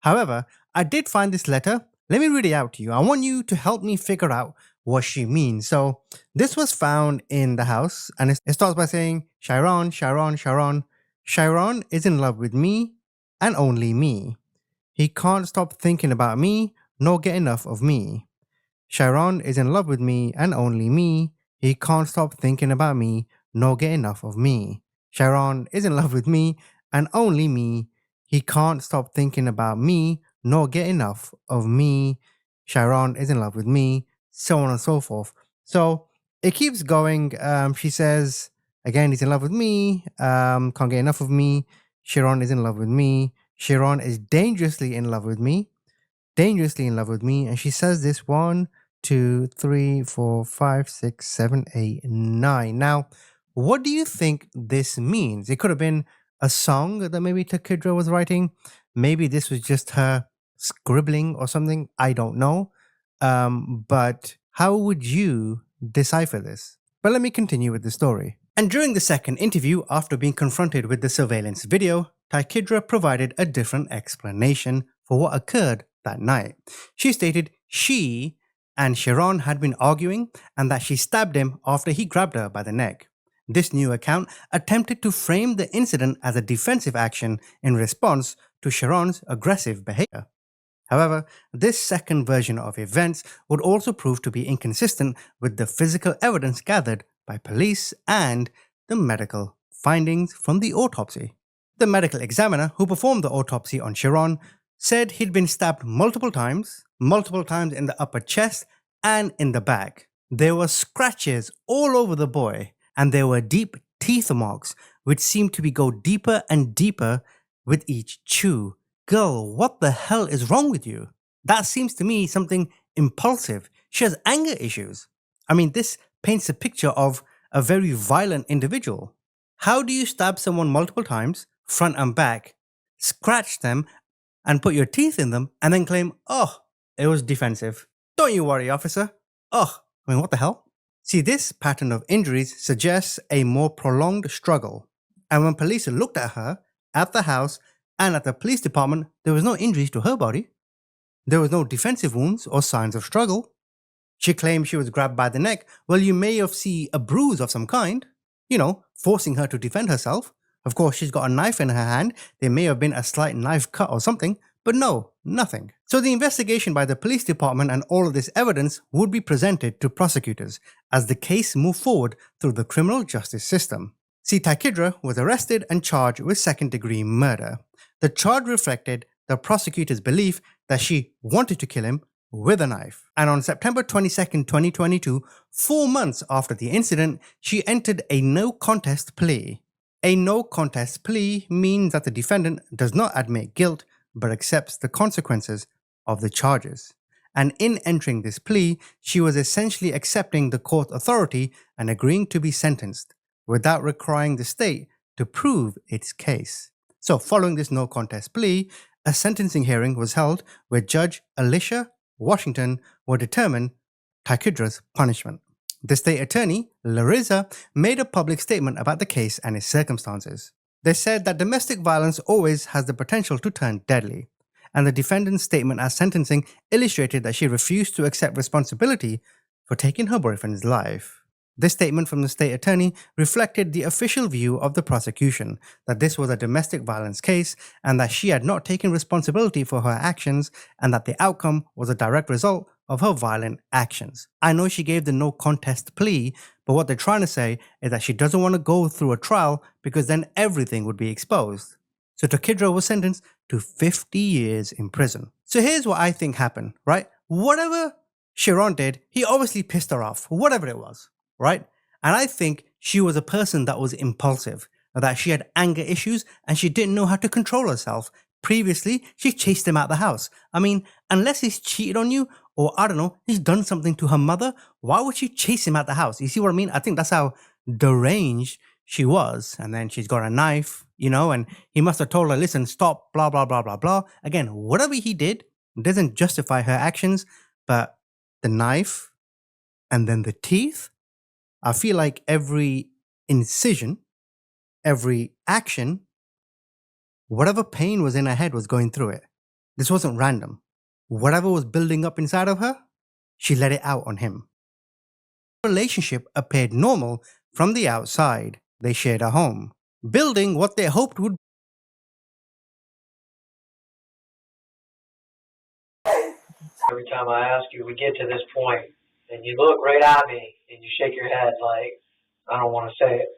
However, I did find this letter. Let me read it out to you. I want you to help me figure out what she means. So, this was found in the house, and it starts by saying, Chiron, Chiron, Chiron. Chiron is in love with me and only me. He can't stop thinking about me, nor get enough of me. Chiron is in love with me and only me. He can't stop thinking about me, nor get enough of me. Chiron is in love with me and only me. He can't stop thinking about me, nor get enough of me. Chiron is in love with me, so on and so forth. So it keeps going. She says, again, he's in love with me, can't get enough of me. Chiron is in love with me. Chiron is dangerously in love with me. Dangerously in love with me. And she says this 1, 2, 3, 4, 5, 6, 7, 8, 9. Now, what do you think this means? It could have been a song that maybe Takidra was writing. Maybe this was just her scribbling or something. I don't know. But how would you decipher this? But let me continue with the story. And during the second interview, after being confronted with the surveillance video, Takidra provided a different explanation for what occurred that night. She stated she and Chiron had been arguing and that she stabbed him after he grabbed her by the neck. This new account attempted to frame the incident as a defensive action in response to Chiron's aggressive behavior. However, this second version of events would also prove to be inconsistent with the physical evidence gathered by police and the medical findings from the autopsy. The medical examiner who performed the autopsy on Chiron said he'd been stabbed multiple times in the upper chest and in the back. There were scratches all over the boy, and there were deep teeth marks which seemed to go deeper and deeper with each chew. Girl, what the hell is wrong with you? That seems to me something impulsive. She has anger issues. I mean, this paints a picture of a very violent individual. How do you stab someone multiple times, front and back, scratch them, and put your teeth in them, and then claim, oh, it was defensive? Don't you worry, officer. Oh, I mean, what the hell? See, this pattern of injuries suggests a more prolonged struggle. And when police looked at her, at the house, and at the police department, there was no injuries to her body. There was no defensive wounds or signs of struggle. She claimed she was grabbed by the neck. Well, you may have seen a bruise of some kind, forcing her to defend herself. Of course, she's got a knife in her hand. There may have been a slight knife cut or something, but no, nothing. So the investigation by the police department and all of this evidence would be presented to prosecutors as the case moved forward through the criminal justice system. See, Takidra was arrested and charged with second-degree murder. The charge reflected the prosecutor's belief that she wanted to kill him with a knife. And on September 22, 2022, 4 months after the incident, she entered a no contest plea. A no contest plea means that the defendant does not admit guilt but accepts the consequences of the charges. And in entering this plea, she was essentially accepting the court authority and agreeing to be sentenced without requiring the state to prove its case. So following this no contest plea, a sentencing hearing was held where Judge Alicia Washington would determine Takidra's punishment. The state attorney, Larissa, made a public statement about the case and its circumstances. They said that domestic violence always has the potential to turn deadly, and the defendant's statement at sentencing illustrated that she refused to accept responsibility for taking her boyfriend's life. This statement from the state attorney reflected the official view of the prosecution that this was a domestic violence case and that she had not taken responsibility for her actions and that the outcome was a direct result of her violent actions. I know she gave the no contest plea, but what they're trying to say is that she doesn't want to go through a trial because then everything would be exposed. So Takidra was sentenced to 50 years in prison. So here's what I think happened, right? Whatever Chiron did, he obviously pissed her off, whatever it was. Right? And I think she was a person that was impulsive, that she had anger issues and she didn't know how to control herself. Previously, she chased him out the house. I mean, unless he's cheated on you or I don't know, he's done something to her mother, why would she chase him out the house? You see what I mean? I think that's how deranged she was. And then she's got a knife, and he must have told her, listen, stop, blah, blah, blah, blah, blah. Again, whatever he did doesn't justify her actions, but the knife and then the teeth, I feel like every incision, every action, whatever pain was in her head was going through it. This wasn't random. Whatever was building up inside of her, she let it out on him. The relationship appeared normal from the outside. They shared a home, building what they hoped would. Every time I ask you, we get to this point, and you look right at me, and you shake your head like, I don't want to say it.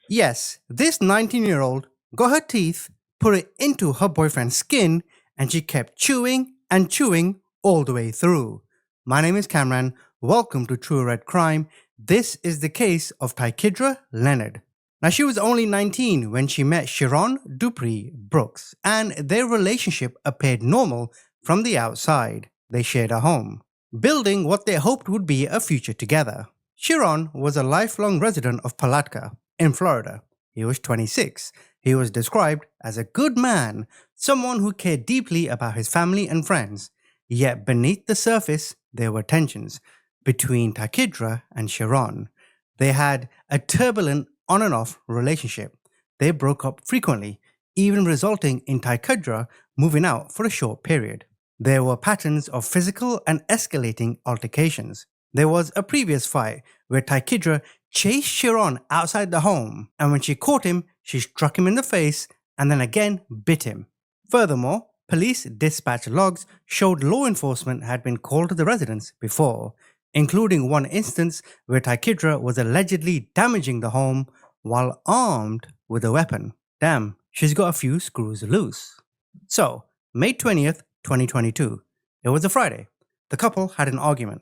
Yes, this 19-year-old got her teeth, put it into her boyfriend's skin, and she kept chewing and chewing all the way through. My name is Cameron. Welcome to True Red Crime. This is the case of Tykidra Leonard. Now, she was only 19 when she met Sharon Dupree Brooks, and their relationship appeared normal from the outside. They shared a home, building what they hoped would be a future together. Sharon was a lifelong resident of Palatka in Florida. He was 26. He was described as a good man, someone who cared deeply about his family and friends. Yet beneath the surface, there were tensions between Tykidra and Sharon. They had a turbulent on and off relationship. They broke up frequently, even resulting in Tykidra moving out for a short period. There were patterns of physical and escalating altercations. There was a previous fight where Tykidra chased Sharon outside the home, and when she caught him, she struck him in the face and then again bit him. Furthermore, police dispatch logs showed law enforcement had been called to the residence before, including one instance where Tykidra was allegedly damaging the home while armed with a weapon. Damn, she's got a few screws loose. So, May 20th, 2022. It was a Friday. The couple had an argument.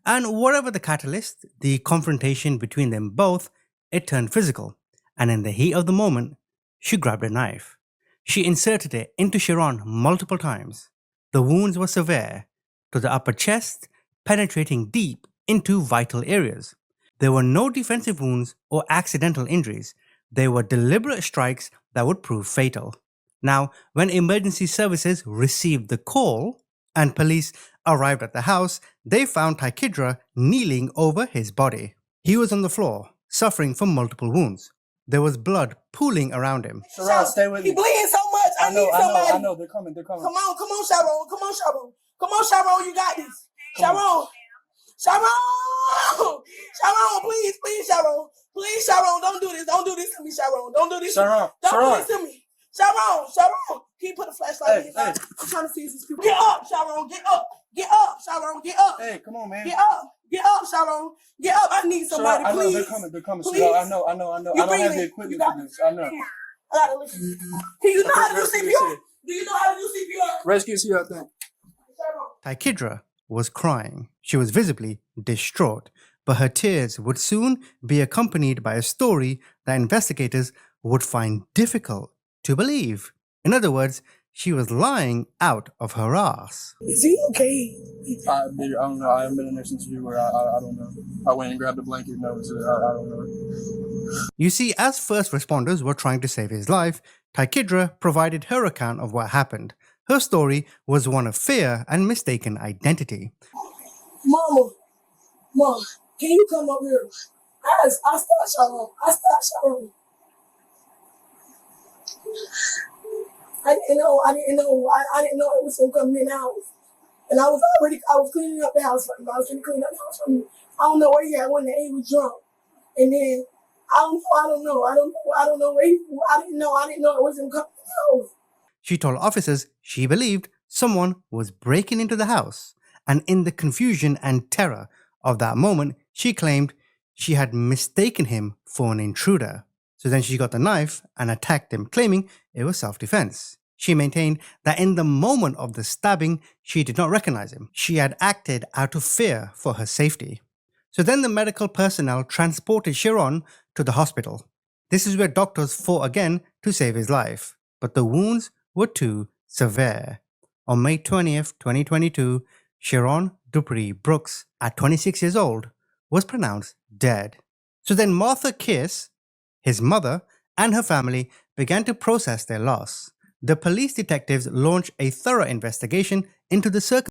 And whatever the catalyst, the confrontation between them both, it turned physical. And in the heat of the moment, she grabbed a knife. She inserted it into Sharon multiple times. The wounds were severe, to the upper chest, penetrating deep into vital areas. There were no defensive wounds or accidental injuries. They were deliberate strikes that would prove fatal. Now, when emergency services received the call and police arrived at the house, they found Tykidra kneeling over his body. He was on the floor, suffering from multiple wounds. There was blood pooling around him. Sharon, stay with me. He bleeding so much. I need somebody. I know. They're coming. Come on, Sharon. Come on, Sharon. You got this. Sharon, please, Sharon. Please, Sharon, don't do this. Don't do this to me, Sharon. Don't do this. Sharon, Don't do this to me. Sharon. Can you put a flashlight in his eye? I'm trying to see these people. Get up, Sharon. Get up, Sharon. Get up. Hey, come on, man. Get up, Sharon. Get up. I need somebody, Sharon, I please. know they're coming. Please. Sharon, I know. I don't have the equipment for this. I know. I gotta listen. Do you know how to do CPR? Do you know how to do CPR? Rescue's here, I think. Tykidra was crying. She was visibly distraught, but her tears would soon be accompanied by a story that investigators would find difficult to believe. In other words, she was lying out of her ass. Is he okay? I don't know. I haven't been in there since you were. I don't know. I went and grabbed a blanket. No, I don't know. You see, as first responders were trying to save his life, Tykidra provided her account of what happened. Her story was one of fear and mistaken identity. Mama, can you come up here? I stopped Sharon. I didn't know it was gonna come in the house. And I was cleaning up the house for him. I don't know where he had when he was drunk. And then I don't know where I didn't know it was gonna come in the house. She told officers she believed someone was breaking into the house, and in the confusion and terror of that moment, she claimed she had mistaken him for an intruder. So then she got the knife and attacked him, claiming it was self-defense. She maintained that in the moment of the stabbing, she did not recognize him. She had acted out of fear for her safety. So then the medical personnel transported Sharon to the hospital. This is where doctors fought again to save his life, but the wounds were too severe. On May 20th, 2022, Sharon Dupree Brooks, at 26 years old, was pronounced dead. So then Martha Kearse, his mother, and her family began to process their loss. The police detectives launched a thorough investigation into the circumstances